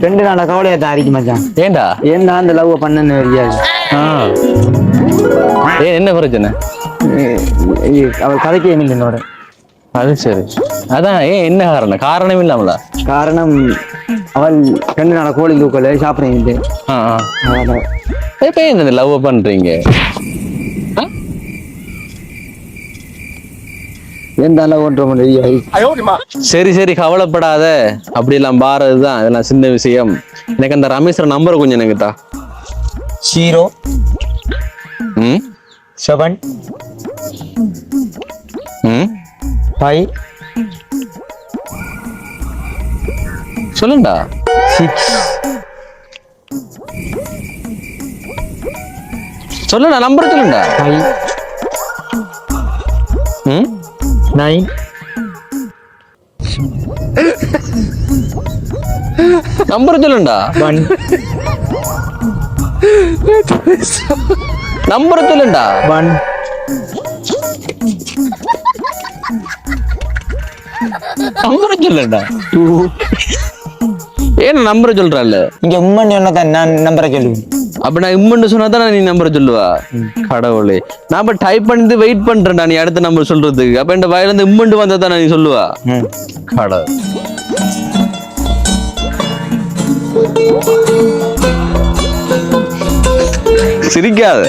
2 நாளா கவலையா தான் இருக்கு மச்சான். ஏண்டா ஏன்னா அந்த லவ் பண்ணன்னு தெரியாது. ஏன் என்ன பிரச்சனை? அவள் கதைக்கே இல்லை என்னோட. அது சரி. அதான் ஏன் என்ன காரணம்? காரணம் இல்லாமலா? காரணம் அவள் 2 நாளா கோழி தூக்கல சாப்பிடுறீங்க. இப்ப ஏன் இந்த லவ் பண்றீங்க? சரி சரி கவலைப்படாத, அப்படி எல்லாம் பாரதுதான், இதெல்லாம் சின்ன விஷயம். எனக்கு அந்த ரமேஷ் நம்பர் கொஞ்சம் எனக்கு தா. 0 7 5 சொல்லுண்டா. 6 சொல்லுடா, நம்பர் சொல்லுண்டா. 5 9 நம்பர் சொல்லுண்டா. 1 நம்பர் சொல்லுண்டா. 1 நம்பர் சொல்லுண்டா. 2. ஏன் நம்பர் சொல்றாள்? இங்க உம்மன் சொன்னதான் நான் நம்பரை சொல்லுவேன். அப்ப நான் இம்மன்னு சொன்னாதான் நீ நம்பர் சொல்லுவா? கடவுளே, நான் இப்ப டைப் பண்ணி வெயிட் பண்றேன்டா நீ அடுத்த நம்பர் சொல்றதுக்கு. அப்ப என் வயல இருந்து இம்மண்டு வந்தா தான் நீ சொல்லுவா? கடவுள். சிரிக்காத.